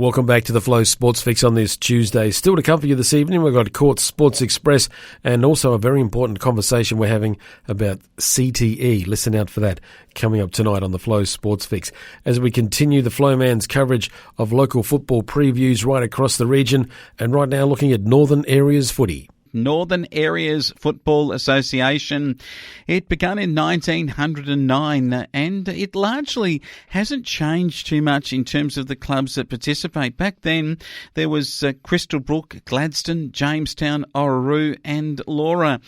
Welcome back to the Flow Sports Fix on this Tuesday. Still to come for you this evening, we've got Court Sports Express and also a very important conversation we're having about CTE. Listen out for that coming up tonight on the Flow Sports Fix. As we continue the Flowman's coverage of local football previews right across the region, and right now looking at Northern Areas footy. Northern Areas Football Association. It began in 1909 and it largely hasn't changed too much in terms of the clubs that participate. Back then there was Crystal Brook, Gladstone, Jamestown, Orroroo and Laura.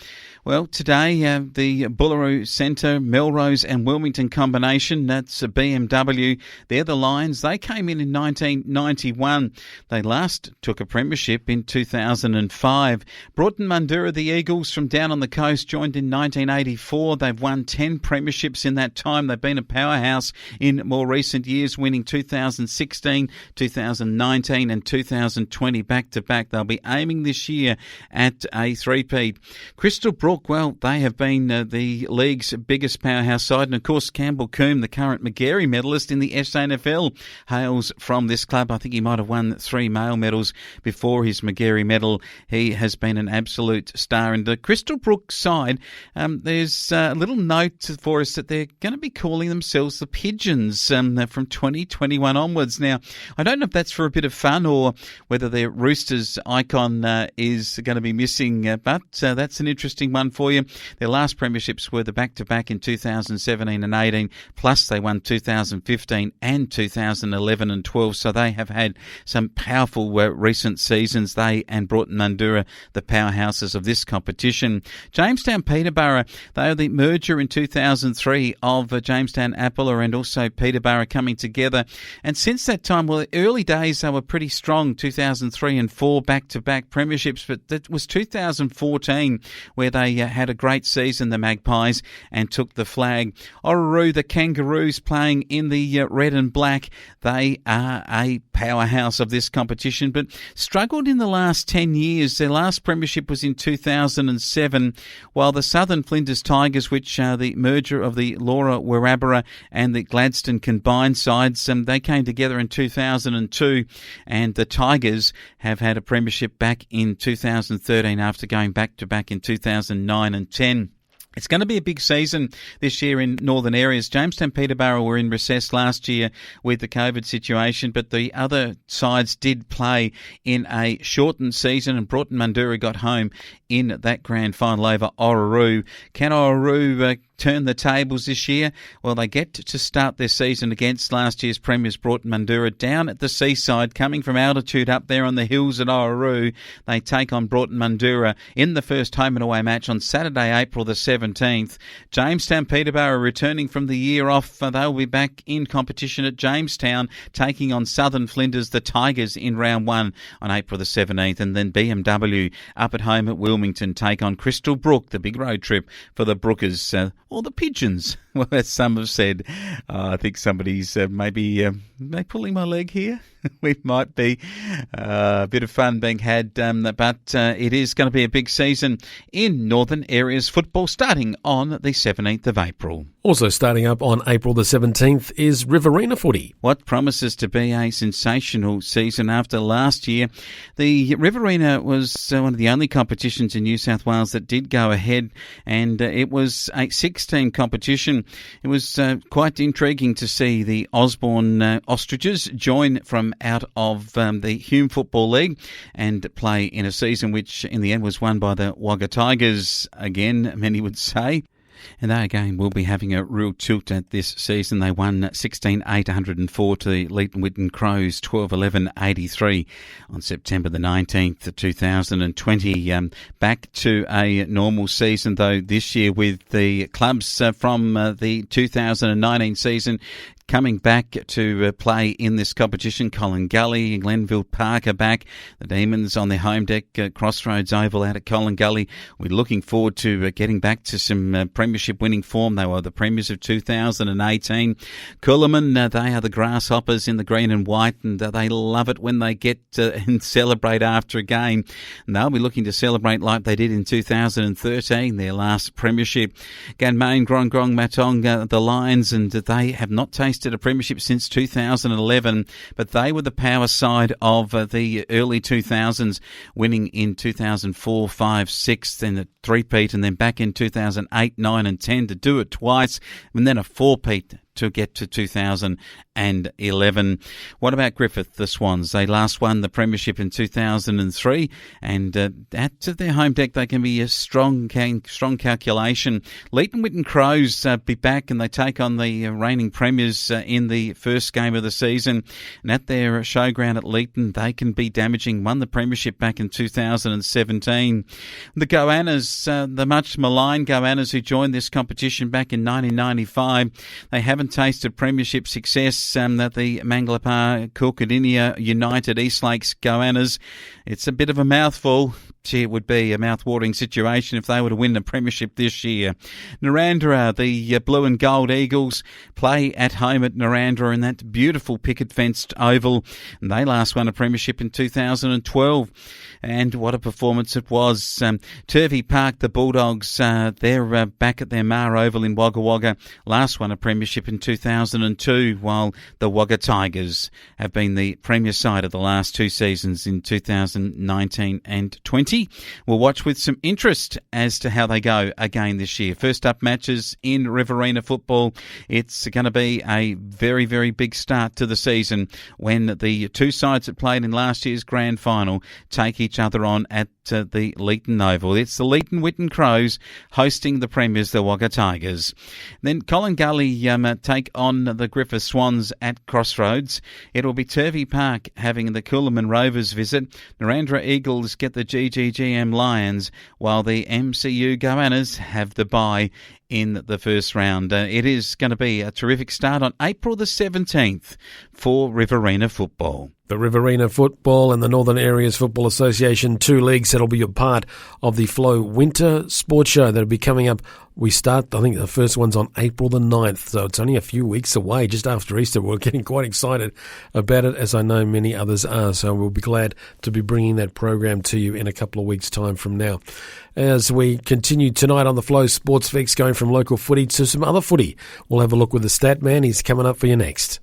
Well, today the Bullaroo Centre, Melrose and Wilmington combination, that's a BMW, they're the Lions. They came in 1991. They last took a premiership in 2005. Broughton Mundura, the Eagles from down on the coast, joined in 1984. They've won 10 premierships in that time. They've been a powerhouse in more recent years, winning 2016, 2019 and 2020 back-to-back. They'll be aiming this year at a three-peat. Crystal Brook, well, they have been the league's biggest powerhouse side. And, of course, Campbell Coombe, the current Magarey medalist in the SANFL, hails from this club. I think he might have won 3 male medals before his Magarey medal. He has been an absolute star. And the Crystal Brook side, there's a little note for us that they're going to be calling themselves the Pigeons from 2021 onwards. Now, I don't know if that's for a bit of fun or whether their Roosters icon is going to be missing, but that's an interesting one for you. Their last premierships were the back-to-back in 2017 and 18, plus they won 2015 and 2011 and 12, so they have had some powerful recent seasons. They and Broughton Mundura, the powerhouses of this competition. Jamestown Peterborough, they are the merger in 2003 of Jamestown Appola and also Peterborough coming together, and since that time, well, the early days they were pretty strong, 2003 and 4 back-to-back premierships, but that was 2014 where they had a great season, the Magpies, and took the flag. Orroroo, the Kangaroos, playing in the red and black. They are a powerhouse of this competition, but struggled in the last 10 years. Their last premiership was in 2007, while the Southern Flinders Tigers, which are the merger of the Laura Werrabera and the Gladstone combined sides, they came together in 2002, and the Tigers have had a premiership back in 2013 after going back-to-back in 2009 and 10. It's going to be a big season this year in Northern Areas. Jamestown Peterborough were in recess last year with the COVID situation, but the other sides did play in a shortened season, and Broughton Mundura got home in that grand final over Orroroo. Can Orroroo turn the tables this year? Well, they get to start their season against last year's premiers Broughton Mundura down at the seaside, coming from altitude up there on the hills at Orroroo. They take on Broughton Mundura in the first home and away match on Saturday, April the 17th. Jamestown Peterborough returning from the year off. They'll be back in competition at Jamestown, taking on Southern Flinders, the Tigers, in round 1 on April the 17th. And then BMW up at home at Wilmington take on Crystal Brook, the big road trip for the Brookers, or the Pigeons. Well, as some have said, I think somebody's maybe pulling my leg here. We might be. A bit of fun being had, but it is going to be a big season in Northern Areas football starting on the 17th of April. Also starting up on April the 17th is Riverina footy. What promises to be a sensational season after last year. The Riverina was one of the only competitions in New South Wales that did go ahead, and it was a 16 competition. It was quite intriguing to see the Osborne Ostriches join from out of the Hume Football League and play in a season which in the end was won by the Wagga Tigers, again, many would say. And they again will be having a real tilt at this season. They won 16-804 to the Leeton Whitten Crows, 12-11-83 on September the 19th, 2020. Back to a normal season, though, this year with the clubs from the 2019 season coming back to play in this competition. Colin Gully, Glenville Park are back. The Demons on their home deck, Crossroads Oval out at Colin Gully. We're looking forward to getting back to some premiership winning form. They were the premiers of 2018. Coolaman, they are the Grasshoppers in the green and white, and they love it when they get and celebrate after a game. And they'll be looking to celebrate like they did in 2013, their last premiership. Ganmain, Grong Matong, the Lions, and they have not tasted tasted a premiership since 2011, but they were the power side of the early 2000s, winning in 2004, 5, 6, then the three-peat, and then back in 2008, 9 and 10 to do it twice, and then a four-peat to get to 2011. What about Griffith, the Swans? They last won the premiership in 2003, and at their home deck they can be a strong calculation. Leighton Whitten Crows be back, and they take on the reigning premiers in the first game of the season. And at their showground at Leighton, they can be damaging. Won the premiership back in 2017. The Goannas, the much maligned Goannas who joined this competition back in 1995, they haven't tasted premiership success at the Mangalapa Cookadinia United East Lakes Goannas. It's a bit of a mouthful. Gee, it would be a mouth-watering situation if they were to win the premiership this year. Narrandera, the blue and gold Eagles, play at home at Narrandera in that beautiful picket-fenced oval. And they last won a premiership in 2012. And what a performance it was. Turvey Park, the Bulldogs, they're back at their Mar Oval in Wagga Wagga. Last won a premiership in 2002, while the Wagga Tigers have been the premier side of the last two seasons in 2019 and 20. We'll watch with some interest as to how they go again this year. First up matches in Riverina football. It's going to be a very, very big start to the season when the two sides that played in last year's grand final take each other on at the Leighton Oval. It's the Leighton Whitten Crows hosting the premiers, the Wagga Tigers. Then Colin Gully take on the Griffith Swans at Crossroads. It'll be Turvey Park having the Coolaman Rovers visit. Narrandera Eagles get the GGGM Lions, while the MCU Goannas have the bye in the first round. It is going to be a terrific start on April the 17th for Riverina football. The Riverina Football and the Northern Areas Football Association, two leagues that'll be a part of the Flow Winter Sports Show that'll be coming up. We start, I think the first one's on April the 9th, so it's only a few weeks away, just after Easter. We're getting quite excited about it, as I know many others are, so we'll be glad to be bringing that program to you in a couple of weeks' time from now. As we continue tonight on the Flow Sports Fix, going from local footy to some other footy, we'll have a look with the Stat Man. He's coming up for you next.